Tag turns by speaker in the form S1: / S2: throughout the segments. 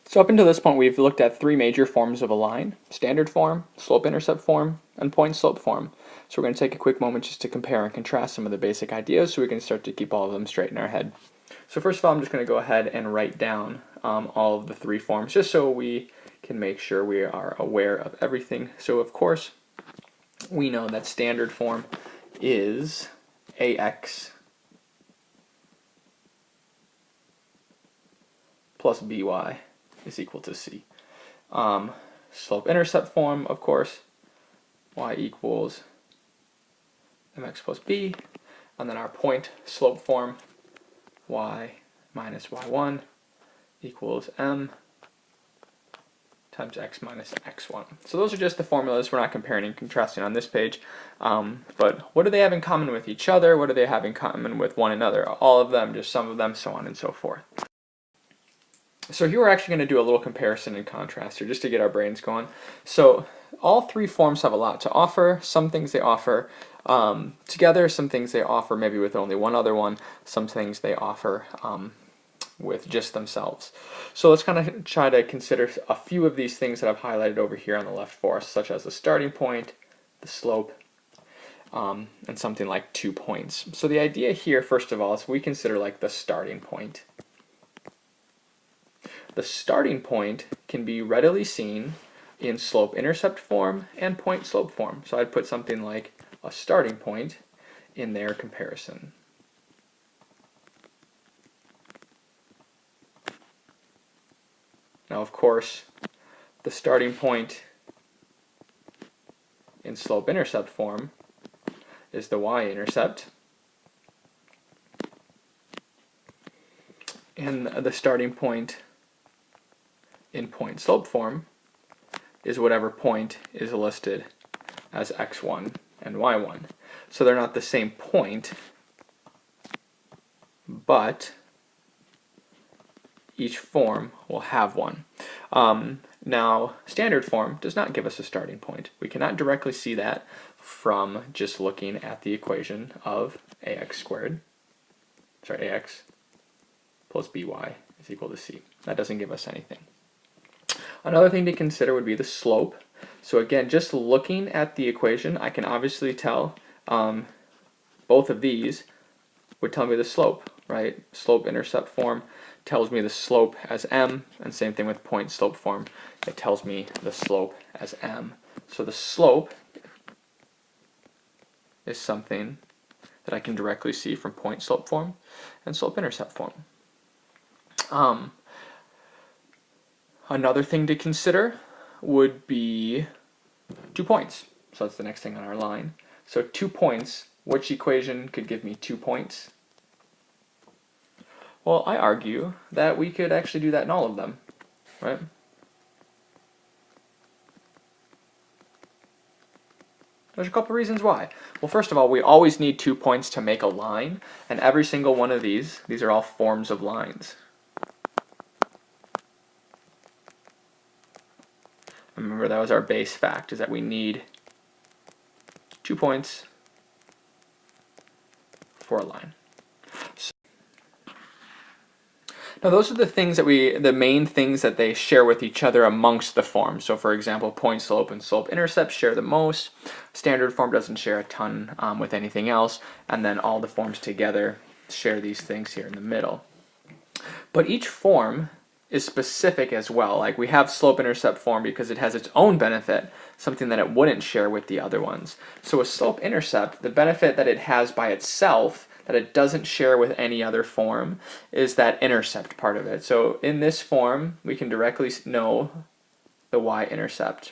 S1: So up until this point, we've looked at three major forms of a line: standard form, slope-intercept form, and point-slope form. So we're going to take a quick moment just to compare and contrast some of the basic ideas so we can start to keep all of them straight in our head. So first of all, I'm just going to go ahead and write down all of the three forms just so we can make sure we are aware of everything. So of course, we know that standard form is ax plus by is equal to c. Slope-intercept form, of course, y equals mx plus b, and then our point-slope form, y minus y1 equals m times x minus x1. So those are just the formulas. We're not comparing and contrasting on this page. But what do they have in common with each other? What do they have in common with one another? All of them, just some of them, so on and so forth. So here we're actually going to do a little comparison and contrast here just to get our brains going. So all three forms have a lot to offer. Some things they offer together, some things they offer maybe with only one other one, some things they offer with just themselves. So let's kind of try to consider a few of these things that I've highlighted over here on the left for us, such as the starting point, the slope, and something like 2 points. So the idea here, first of all, is we consider like the starting point. The starting point can be readily seen in slope-intercept form and point-slope form. So I'd put something like a starting point in their comparison. Now, of course, the starting point in slope-intercept form is the y-intercept, and the starting point in point-slope form is whatever point is listed as x1 and y1. So they're not the same point, but each form will have one. Now, standard form does not give us a starting point. We cannot directly see that from just looking at the equation of ax plus by is equal to c. That doesn't give us anything. Another thing to consider would be the slope. So again, just looking at the equation, I can obviously tell both of these would tell me the slope, right? Slope-intercept form tells me the slope as m, and same thing with point-slope form. It tells me the slope as m. So the slope is something that I can directly see from point-slope form and slope-intercept form. Another thing to consider would be 2 points. So that's the next thing on our line. So 2 points, which equation could give me 2 points? Well, I argue that we could actually do that in all of them, right? There's a couple reasons why. Well, first of all, we always need 2 points to make a line, and every single one of these are all forms of lines. Remember, that was our base fact, is that we need 2 points for a line. Now those are the things that the main things that they share with each other amongst the forms. So for example, point slope and slope intercept share the most. Standard form doesn't share a ton with anything else, and then all the forms together share these things here in the middle. But each form is specific as well. Like we have slope intercept form because it has its own benefit, something that it wouldn't share with the other ones. So with slope intercept, the benefit that it has by itself that it doesn't share with any other form is that intercept part of it. So in this form, we can directly know the y-intercept.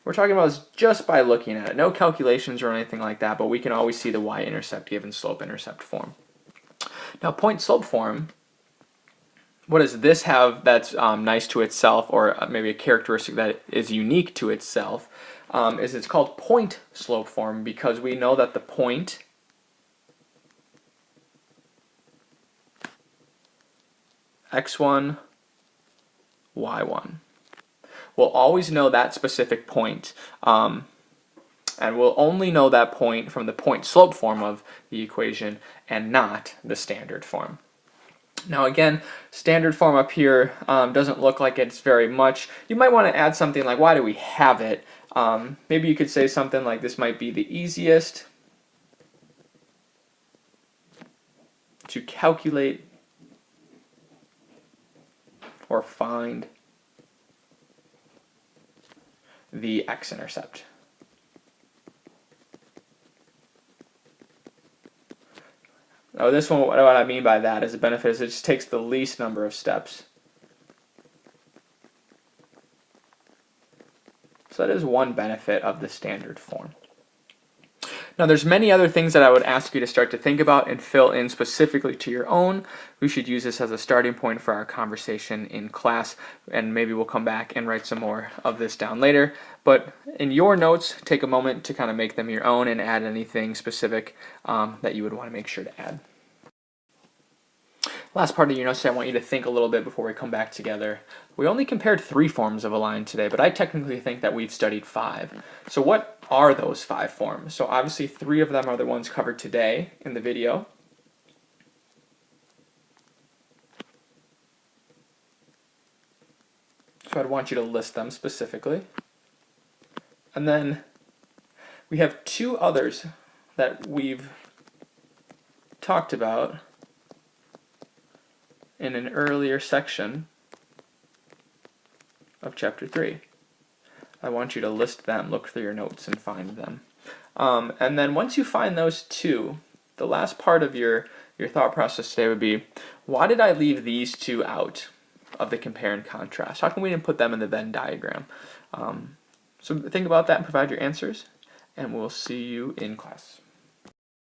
S1: We're talking about this just by looking at it. No calculations or anything like that, but we can always see the y-intercept given slope-intercept form. Now point-slope form, what does this have that's nice to itself, or maybe a characteristic that is unique to itself, is it's called point-slope form because we know that the point x1, y1. We'll always know that specific point, and we'll only know that point from the point-slope form of the equation and not the standard form. Now again, standard form up here doesn't look like it's very much. You might want to add something like, why do we have it? Maybe you could say something like, this might be the easiest to calculate or find the x-intercept. Now this one, what I mean by that is the benefit is it just takes the least number of steps. So that is one benefit of the standard form. Now there's many other things that I would ask you to start to think about and fill in specifically to your own. We should use this as a starting point for our conversation in class, and maybe we'll come back and write some more of this down later. But in your notes, take a moment to kind of make them your own and add anything specific that you would want to make sure to add. Last part of your notes, I want you to think a little bit before we come back together. We only compared 3 forms of a line today, but I technically think that we've studied 5. So what are those 5 forms? So obviously 3 of them are the ones covered today in the video. So I'd want you to list them specifically. And then we have 2 others that we've talked about in an earlier section of chapter 3. I want you to list them, look through your notes and find them. And then once you find those 2, the last part of your thought process today would be, why did I leave these 2 out of the compare and contrast? How come we didn't put them in the Venn diagram? So think about that and provide your answers, and we'll see you in class.